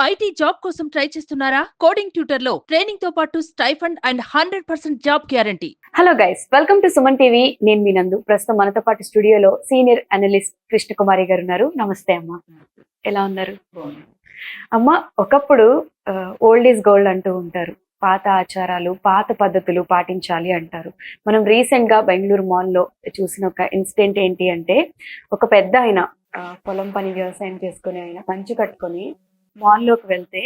IT job కోసం try చేస్తున్నారా? Coding tutor లో ట్రైనింగ్ తో పాటు stipend and 100% job guarantee. Hello guys, welcome to Suman TV. నేను మీ నందు. ప్రస్తుతం మనతో పాటు స్టూడియోలో సీనియర్ అనలిస్ట్ కృష్ణకుమారి గారు ఉన్నారు. నమస్తే అమ్మ, ఎలా ఉన్నారు? అమ్మ, ఒకప్పుడు ఓల్డ్ ఈజ్ గోల్డ్ అంటూ ఉంటారు. పాత ఆచారాలు, పాత పద్ధతులు పాటించాలి అంటారు. మనం రీసెంట్ గా బెంగళూరు మాల్లో చూసిన ఒక ఇన్సిడెంట్ ఏంటి అంటే, ఒక పెద్ద ఆయన పొలం పని వ్యవసాయం చేసుకుని ఆయన పంచి కట్టుకొని మాల్లోకి వెళ్తే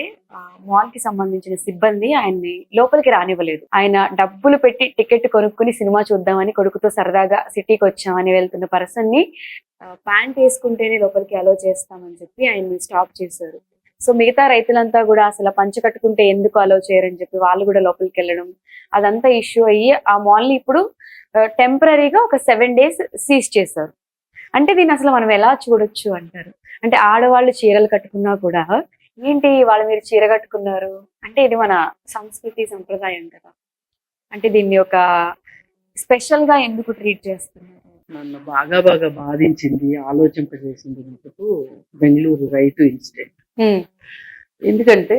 మాల్ కి సంబంధించిన సిబ్బంది ఆయన్ని లోపలికి రానివ్వలేదు. ఆయన డబ్బులు పెట్టి టికెట్ కొనుక్కుని సినిమా చూద్దామని కొడుకుతో సరదాగా సిటీకి వచ్చామని వెళ్తున్న పర్సన్ ని ప్యాంట్ వేసుకుంటేనే లోపలికి అలో చేస్తామని చెప్పి ఆయన్ని స్టాప్ చేశారు. సో మిగతా రైతులంతా కూడా అసలు పంచ కట్టుకుంటే ఎందుకు అలో చేయరని చెప్పి వాళ్ళు కూడా లోపలికి వెళ్ళడం, అదంతా ఇష్యూ అయ్యి ఆ మాల్ ని ఇప్పుడు టెంపరీగా ఒక 7 days సీజ్ చేశారు. అంటే దీన్ని అసలు మనం ఎలా చూడొచ్చు అంటారు? అంటే ఆడవాళ్ళు చీరలు కట్టుకున్నా కూడా ఏంటి వాళ్ళు మీరు చీర కట్టుకున్నారు అంటే ఇది మన సంస్కృతి సంప్రదాయం కదా, అంటే దీన్ని ఒక స్పెషల్ గా ఎందుకు ట్రీట్ చేస్తున్నారు? నన్ను బాగా బాధించింది, ఆలోచింపజేసింది మటుకు బెంగళూరు రైతు ఇన్సిడెంట్. ఎందుకంటే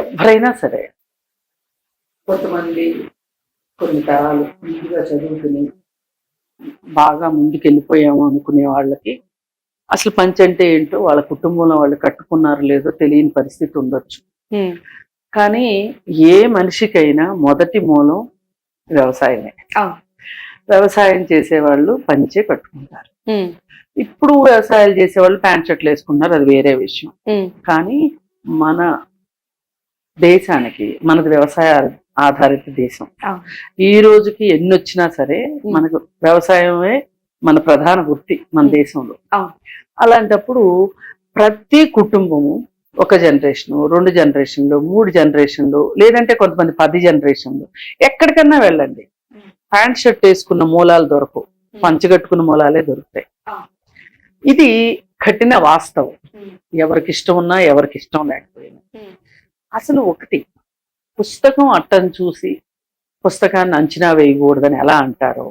ఎవరైనా సరే, కొంతమంది కొన్ని తరాలు ముందుగా చదువుకుని బాగా ముందుకెళ్ళిపోయాము అనుకునే వాళ్ళకి అసలు పంచి అంటే ఏంటో వాళ్ళ కుటుంబంలో వాళ్ళు కట్టుకున్నారో లేదో తెలియని పరిస్థితి ఉండొచ్చు. కానీ ఏ మనిషికైనా మొదటి మూలం వ్యవసాయమే. వ్యవసాయం చేసేవాళ్ళు పంచే కట్టుకుంటారు. ఇప్పుడు వ్యవసాయాలు చేసేవాళ్ళు ప్యాంట్ షర్ట్లు వేసుకుంటున్నారు, అది వేరే విషయం. కానీ మన దేశానికి, మనది వ్యవసాయ ఆధారిత దేశం. ఈ రోజుకి ఎన్ని వచ్చినా సరే మనకు వ్యవసాయమే మన ప్రధాన వృత్తి మన దేశంలో. అలాంటప్పుడు ప్రతి కుటుంబము ఒక జనరేషను, 2 జనరేషన్లు, 3 జనరేషన్లు, లేదంటే కొంతమంది 10 జనరేషన్లు, ఎక్కడికన్నా వెళ్ళండి ప్యాంట్ షర్ట్ వేసుకున్న మూలాలు దొరకవు, పంచగట్టుకున్న మూలాలే దొరుకుతాయి. ఇది కఠిన వాస్తవం, ఎవరికి ఇష్టం ఉన్నా ఎవరికి ఇష్టం లేకపోయినా. అసలు ఒకటి, పుస్తకం అట్టను చూసి పుస్తకాన్ని అంచనా వేయకూడదని ఎలా అంటారో,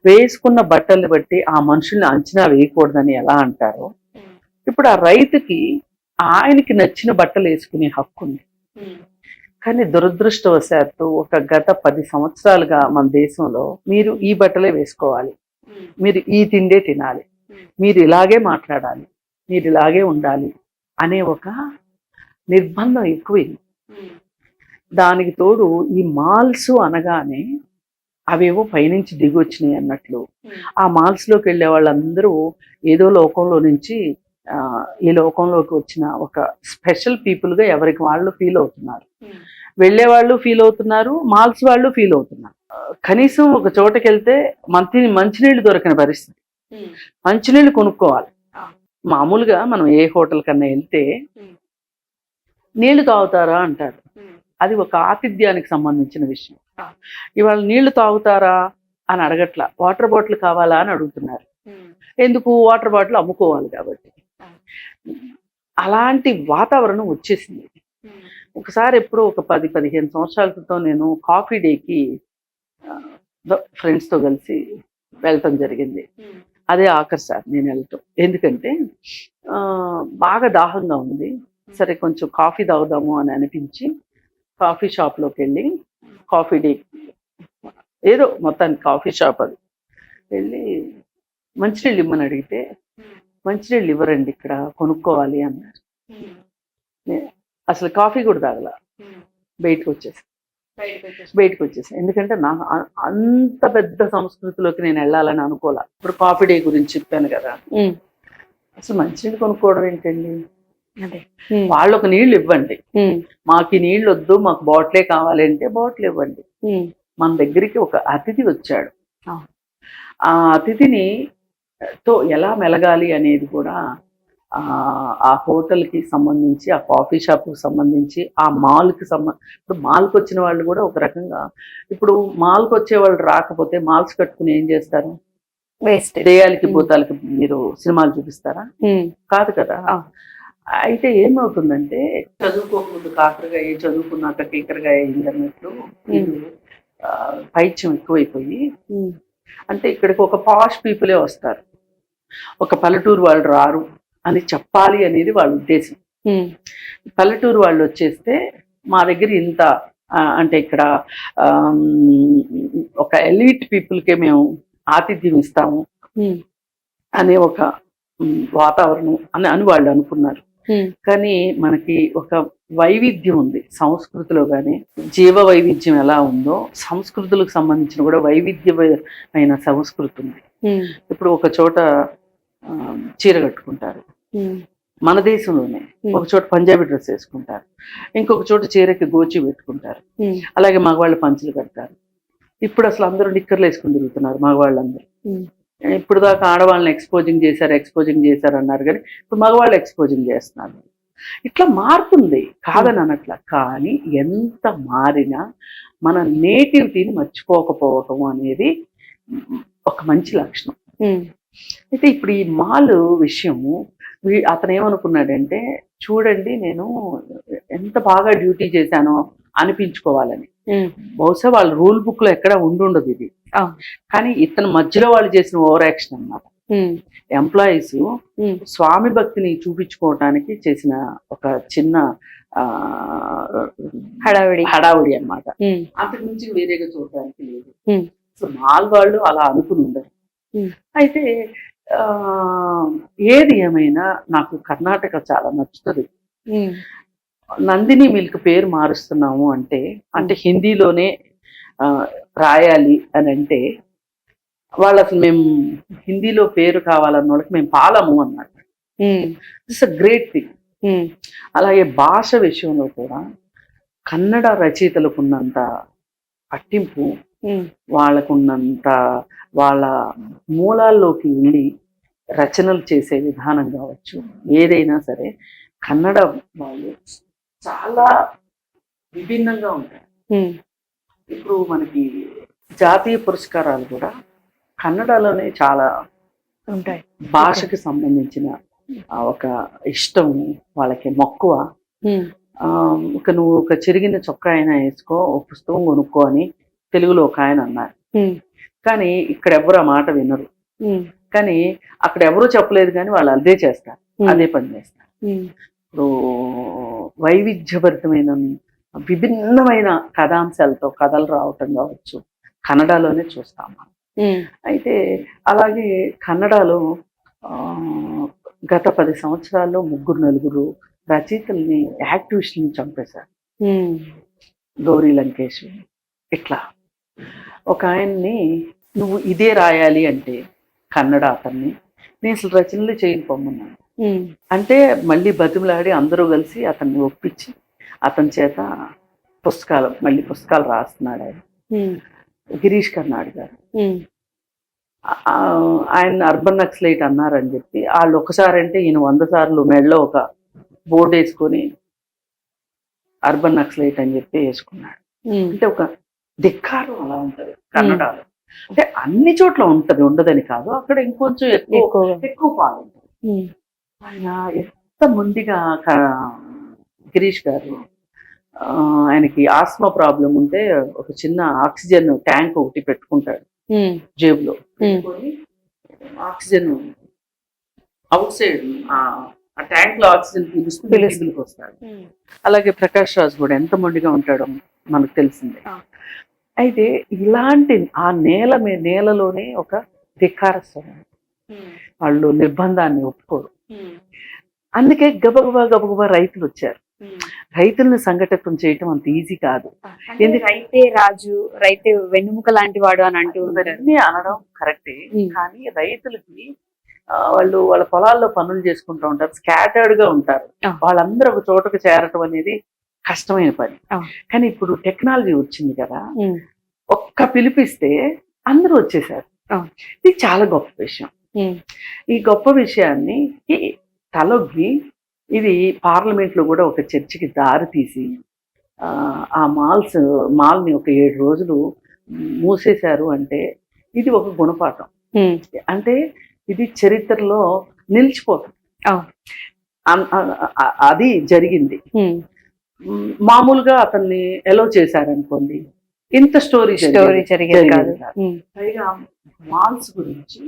వేసుకున్న బట్టల్ని బట్టి ఆ మనుషుల్ని అంచనా వేయకూడదని ఎలా అంటారో, ఇప్పుడు ఆ రైతుకి ఆయనకి నచ్చిన బట్టలు వేసుకునే హక్కు ఉంది. కానీ దురదృష్టవశాత్తు ఒక గత 10 సంవత్సరాలుగా మన దేశంలో మీరు ఈ బట్టలే వేసుకోవాలి, మీరు ఈ తిండే తినాలి, మీరు ఇలాగే మాట్లాడాలి, మీరు ఇలాగే ఉండాలి అనే ఒక నిర్బంధం ఎక్కువైంది. దానికి తోడు ఈ మాల్స్ అనగానే అవేవో పైనుంచి దిగి వచ్చినాయి అన్నట్లు ఆ మాల్స్ లోకి వెళ్ళే వాళ్ళందరూ ఏదో లోకంలో నుంచి ఈ లోకంలోకి వచ్చిన ఒక స్పెషల్ పీపుల్ గా ఎవరికి వాళ్ళు ఫీల్ అవుతున్నారు. వెళ్ళే వాళ్ళు ఫీల్ అవుతున్నారు, మాల్స్ వాళ్ళు ఫీల్ అవుతున్నారు. కనీసం ఒక చోటకి వెళ్తే మంచినీళ్ళు దొరకని పరిస్థితి, మంచినీళ్ళు కొనుక్కోవాలి. మామూలుగా మనం ఏ హోటల్ కన్నా వెళ్తే నీళ్లు తాగుతారా అంటారు, అది ఒక ఆతిథ్యానికి సంబంధించిన విషయం. ఇవాళ నీళ్లు తాగుతారా అని అడగట్లా, వాటర్ బాటిల్ కావాలా అని అడుగుతున్నారు. ఎందుకు? వాటర్ బాటిల్ అమ్ముకోవాలి కాబట్టి. అలాంటి వాతావరణం వచ్చేసింది. ఒకసారి ఎప్పుడో ఒక 10-15 సంవత్సరాల క్రితం నేను కాఫీ డేకి ఫ్రెండ్స్తో కలిసి వెళ్ళటం జరిగింది. అదే ఆఖరిసారి నేను వెళ్ళటం. ఎందుకంటే బాగా దాహంగా ఉంది, సరే కొంచెం కాఫీ తాగుదాము అని అనిపించి కాఫీ షాప్లోకి వెళ్ళి, కాఫీ డే ఏదో మొత్తానికి కాఫీ షాప్ అది వెళ్ళి మంచినీళ్ళు ఇమ్మని అడిగితే, మంచినీళ్ళు ఇవ్వరండి ఇక్కడ, కొనుక్కోవాలి అన్నారు. అసలు కాఫీ కూడా తాగల, బయటకు వచ్చేసి ఎందుకంటే నాకు అంత పెద్ద సంస్కృతిలోకి నేను వెళ్ళాలని అనుకోలే. ఇప్పుడు కాఫీ డే గురించి చెప్పాను కదా, అసలు మంచినీళ్ళు కొనుక్కోవడం ఏంటండి? అదే వాళ్ళు ఒక నీళ్లు ఇవ్వండి, మాకు ఈ నీళ్ళు వద్దు, మాకు బాటిలే కావాలి అంటే బాటిల్ ఇవ్వండి. మన దగ్గరికి ఒక అతిథి వచ్చాడు, ఆ అతిథిని తో ఎలా మెలగాలి అనేది కూడా ఆ హోటల్కి సంబంధించి, ఆ కాఫీ షాప్కి సంబంధించి, ఆ మాల్కి ఇప్పుడు మాల్కి వచ్చిన వాళ్ళు కూడా ఒక రకంగా, ఇప్పుడు మాల్కి వచ్చే వాళ్ళు రాకపోతే మాల్స్ కట్టుకుని ఏం చేస్తారు? దేయాలకి భూతాలకి మీరు సినిమాలు చూపిస్తారా? కాదు కదా. అయితే ఏమవుతుందంటే, చదువుకోకముందు కాకరగా చదువుకున్నాక టీకరగా అయిందన్నట్లు పైత్యం ఎక్కువైపోయి, అంటే ఇక్కడికి ఒక పాష్ పీపులే వస్తారు, ఒక పల్లెటూరు వాళ్ళు రారు అని చెప్పాలి అనేది వాళ్ళ ఉద్దేశం. పల్లెటూరు వాళ్ళు వచ్చేస్తే మా దగ్గర ఇంత అంటే ఇక్కడ ఒక ఎలీట్ పీపుల్కే మేము ఆతిథ్యం ఇస్తాము అనే ఒక వాతావరణం అని వాళ్ళు అనుకున్నారు. కానీ మనకి ఒక వైవిధ్యం ఉంది సంస్కృతిలో, కానీ జీవ వైవిధ్యం ఎలా ఉందో సంస్కృతులకు సంబంధించిన కూడా వైవిధ్యమైన సంస్కృతి ఉంది. ఇప్పుడు ఒక చోట చీర కట్టుకుంటారు మన దేశంలోనే, ఒక చోట పంజాబీ డ్రెస్ వేసుకుంటారు, ఇంకొక చోట చీరకి గోచి పెట్టుకుంటారు, అలాగే మగవాళ్ళు పంచులు కడతారు. ఇప్పుడు అసలు అందరూ నిక్కర్లు వేసుకుని తిరుగుతున్నారు మగవాళ్ళందరూ. ఇప్పుడు దాకా ఆడవాళ్ళని ఎక్స్పోజింగ్ చేశారు అన్నారు, కానీ ఇప్పుడు మగవాళ్ళు ఎక్స్పోజింగ్ చేస్తున్నారు. ఇట్లా మారుతుంది కాదని అనట్లా, కానీ ఎంత మారినా మన నేటివిటీని మర్చిపోకపోవటం అనేది ఒక మంచి లక్షణం. అయితే ఇప్పుడు ఈ మాల్ విషయం అతను ఏమనుకున్నాడంటే, చూడండి నేను ఎంత బాగా డ్యూటీ చేశానో అనిపించుకోవాలని. బహుశా వాళ్ళ రూల్ బుక్ లో ఎక్కడ ఉండుండదు ఇది, కానీ ఇతను మధ్యలో వాళ్ళు చేసిన ఓవర్ యాక్షన్ అన్నమాట. ఎంప్లాయీస్ స్వామి భక్తిని చూపించుకోవటానికి చేసిన ఒక చిన్న హడావిడి అన్నమాట. అంతకు మించి వేరేగా చూడటానికి లేదు. సో మాల్ వాళ్ళు అలా అనుకుని ఉండరు. అయితే ఏది ఏమైనా నాకు కర్ణాటక చాలా నచ్చుతుంది. నందిని మిల్క్ పేరు మారుస్తున్నాము అంటే హిందీలోనే రాయాలి అని అంటే, వాళ్ళు అసలు మేము హిందీలో పేరు కావాలన్న వాళ్ళకి మేము పాలము అన్నమాట. It's a great thing. అలాగే భాష విషయంలో కూడా కన్నడ రచయితలకు ఉన్నంత పట్టింపు, వాళ్ళకున్నంత వాళ్ళ మూలాల్లోకి వెళ్ళి రచనలు చేసే విధానం కావచ్చు, ఏదైనా సరే కన్నడ వాళ్ళు చాలా విభిన్నంగా ఉంటాయి. ఇప్పుడు మనకి జాతీయ పురస్కారాలు కూడా కన్నడలోనే చాలా ఉంటాయి. భాషకి సంబంధించిన ఒక ఇష్టం, వాళ్ళకి మక్కువ. నువ్వు ఒక చిరిగిన చొక్కా అయినా వేసుకో, ఒక పుస్తకం కొనుక్కో అని తెలుగులో ఒక ఆయన అన్నారు. కానీ ఇక్కడ ఎవరు ఆ మాట వినరు. కానీ అక్కడ ఎవరూ చెప్పలేదు, కానీ వాళ్ళు అదే చేస్తారు, అదే పని చేస్తారు. ఇప్పుడు వైవిధ్యభరితమైన విభిన్నమైన కథాంశాలతో కథలు రావటం కావచ్చు, కన్నడలోనే చూస్తాం మనం. అయితే అలాగే కన్నడలో గత 10 సంవత్సరాల్లో 3-4 రచయితల్ని, యాక్టివిస్టుల్ని చంపేశారు. గౌరీ లంకేష్ ఇట్లా ఒక ఆయన్ని నువ్వు ఇదే రాయాలి అంటే కన్నడ అతన్ని నేను అసలు రచనలు చేయని పొమ్మన్నాను. అంటే మళ్ళీ బతిమలాడి అందరూ కలిసి అతన్ని ఒప్పించి అతని చేత పుస్తకాలు రాస్తున్నాడు ఆయన. గిరీష్ కర్నాడ్ గారు ఆయన అర్బన్ నక్సలైట్ అన్నారని చెప్పి వాళ్ళు ఒకసారి అంటే ఈయన 100 సార్లు మెడలో ఒక బోర్డు వేసుకొని అర్బన్ నక్సలైట్ అని చెప్పి వేసుకున్నాడు. అంటే ఒక ధిక్కారం అలా ఉంటది కన్నడలో. అంటే అన్ని చోట్ల ఉంటది, ఉండదని కాదు, అక్కడ ఇంకొంచెం ఎక్కువ పాల్గొంటుంది. ఆయన ఎంత ముందుగా గిరీష్ గారు ఆయనకి ఆస్మా ప్రాబ్లం ఉంటే ఒక చిన్న ఆక్సిజన్ ట్యాంక్ ఒకటి పెట్టుకుంటాడు జేబులో, ఆక్సిజన్ అవుట్ సైడ్ ఆ ట్యాంక్ లో ఆక్సిజన్ పీలుస్తూ వస్తాడు. అలాగే ప్రకాష్ రాజ్ కూడా ఎంత మొండిగా ఉంటాడో మనకు తెలిసిందే. అయితే ఇలాంటి ఆ నేలలోనే ఒక ధిక్కారస్వరం, వాళ్ళు నిర్బంధాన్ని ఒప్పుకోరు. అందుకే గబగబా రైతులు వచ్చారు. రైతులను సంఘటితం చేయటం అంత ఈజీ కాదు. రైతే రాజు, రైతే వెన్నుముక లాంటి వాడు అని అంటూ అన్నీ అనడం కరెక్టే, కానీ రైతులకి వాళ్ళు వాళ్ళ పొలాల్లో పనులు చేసుకుంటూ ఉంటారు, స్కాటర్డ్ గా ఉంటారు. వాళ్ళందరూ ఒక చోటకు చేరటం అనేది కష్టమైన పని. కానీ ఇప్పుడు టెక్నాలజీ వచ్చింది కదా, ఒక్క పిలిపిస్తే అందరూ వచ్చేసారు. ఇది చాలా గొప్ప విషయం. ఈ గొప్ప విషయాన్ని తలొగ్గి ఇది పార్లమెంట్ లో కూడా ఒక చర్చకి దారి తీసి ఆ మాల్ని ఒక 7 రోజులు మూసేశారు అంటే ఇది ఒక గుణపాఠం. అంటే ఇది చరిత్రలో నిలిచిపోతుంది. అది జరిగింది. మామూలుగా అతన్ని ఎలో చేశారనుకోండి, ఇంత స్టోరీ జరిగేది కాదు. పైగా మాల్స్ గురించి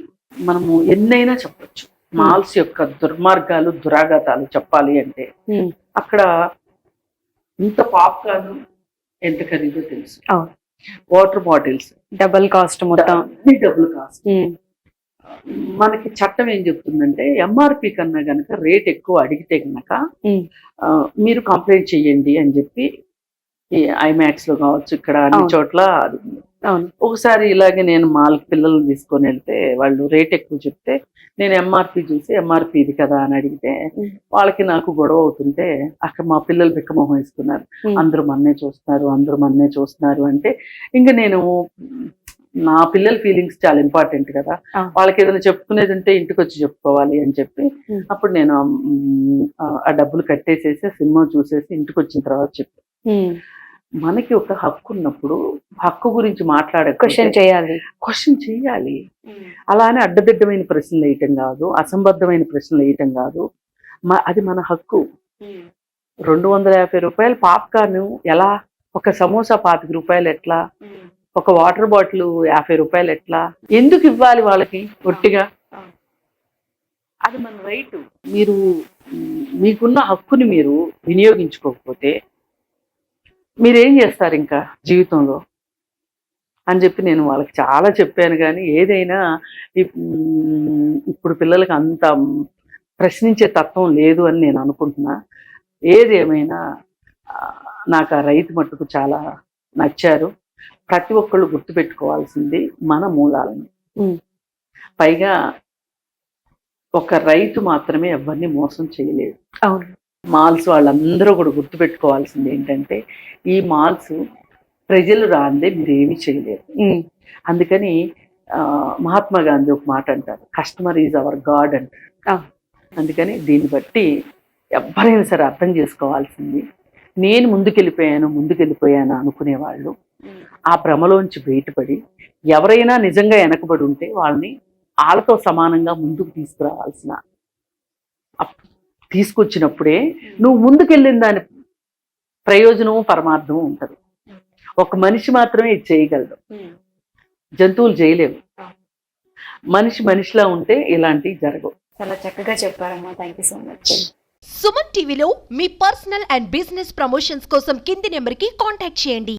మనము ఎన్నైనా చెప్పచ్చు. మాల్స్ యొక్క దుర్మార్గాలు దురాఘాతాలు చెప్పాలి అంటే అక్కడ ఇంత పాప్కార్న్ ఎంత ఖరీదో తెలుసు, వాటర్ బాటిల్స్ డబుల్ కాస్ట్ మొత్తం అన్ని డబుల్ కాస్ట్. మనకి చట్టం ఏం చెప్తుందంటే ఎంఆర్పి కన్నా గనక రేట్ ఎక్కువ అడిగితే గనక మీరు కంప్లైంట్ చెయ్యండి అని చెప్పి ఐమాక్స్ లో కావచ్చు ఇక్కడ అన్ని చోట్ల అది ఉంది. ఒకసారి ఇలాగే నేను మాల్కి పిల్లల్ని తీసుకొని వెళ్తే వాళ్ళు రేట్ ఎక్కువ చెప్తే నేను ఎంఆర్పి చూసి ఎంఆర్పి ఇది కదా అని అడిగితే వాళ్ళకి నాకు గొడవ అవుతుంటే అక్కడ మా పిల్లలు బిక్కమొహం వేసుకున్నారు, అందరూ మన్నే చూస్తున్నారు అంటే ఇంకా నేను నా పిల్లల ఫీలింగ్స్ చాలా ఇంపార్టెంట్ కదా, వాళ్ళకి ఏదైనా చెప్పుకునేది ఉంటే ఇంటికి వచ్చి చెప్పుకోవాలి అని చెప్పి అప్పుడు నేను ఆ డబ్బులు కట్టేసేసి సినిమా చూసేసి ఇంటికి వచ్చిన తర్వాత చెప్పి మనకి ఒక హక్కు ఉన్నప్పుడు హక్కు గురించి మాట్లాడే క్వశ్చన్ చేయాలి. అలానే అడ్డదిడ్డమైన ప్రశ్నలు వేయటం కాదు, అసంబద్ధమైన ప్రశ్నలు వేయటం కాదు, అది మన హక్కు. 250 రూపాయలు పాప్కార్న్ ఎలా, ఒక సమోసా 25 రూపాయలు ఎట్లా, ఒక వాటర్ బాటిల్ 50 రూపాయలు ఎట్లా, ఎందుకు ఇవ్వాలి వాళ్ళకి ఒట్టిగా? అది మన రైట్. మీరు మీకున్న హక్కుని మీరు వినియోగించుకోకపోతే మీరేం చేస్తారు ఇంకా జీవితంలో అని చెప్పి నేను వాళ్ళకి చాలా చెప్పాను. కానీ ఏదైనా ఇప్పుడు పిల్లలకి అంత ప్రశ్నించే తత్వం లేదు అని నేను అనుకుంటున్నా. ఏదేమైనా నాకు ఆ రైతు మట్టుకు చాలా నచ్చారు. ప్రతి ఒక్కళ్ళు గుర్తుపెట్టుకోవాల్సింది మన మూలాలను. పైగా ఒక రైతు మాత్రమే ఎవరిని మోసం చేయలేదు. అవును, మాల్స్ వాళ్ళందరూ కూడా గుర్తుపెట్టుకోవాల్సింది ఏంటంటే ఈ మాల్స్ ప్రజలు రాందే మీరు ఏమీ చేయలేరు. అందుకని మహాత్మా గాంధీ ఒక మాట అంటారు, కస్టమర్ ఈజ్ అవర్ గాడ్ అంటారు. అందుకని దీన్ని బట్టి ఎవరైనా సరే అర్థం చేసుకోవాల్సింది, నేను ముందుకెళ్ళిపోయాను అనుకునేవాళ్ళు ఆ భ్రమలోంచి బయటపడి ఎవరైనా నిజంగా వెనకబడి ఉంటే వాళ్ళని వాళ్ళతో సమానంగా ముందుకు తీసుకొచ్చినప్పుడే నువ్వు ముందుకెళ్ళిన దాని ప్రయోజనము పరమార్థము ఉంటుంది. ఒక మనిషి మాత్రమే ఇది చేయగలడు, జంతువులు చేయలేవు. మనిషిలా ఉంటే ఇలాంటివి జరగవు. చాలా చక్కగా చెప్పారమ్మా, thank you so much. Suman టీవీలో మీ పర్సనల్ అండ్ బిజినెస్ ప్రమోషన్స్ కోసం కింది నెంబర్కి కాంటాక్ట్ చేయండి.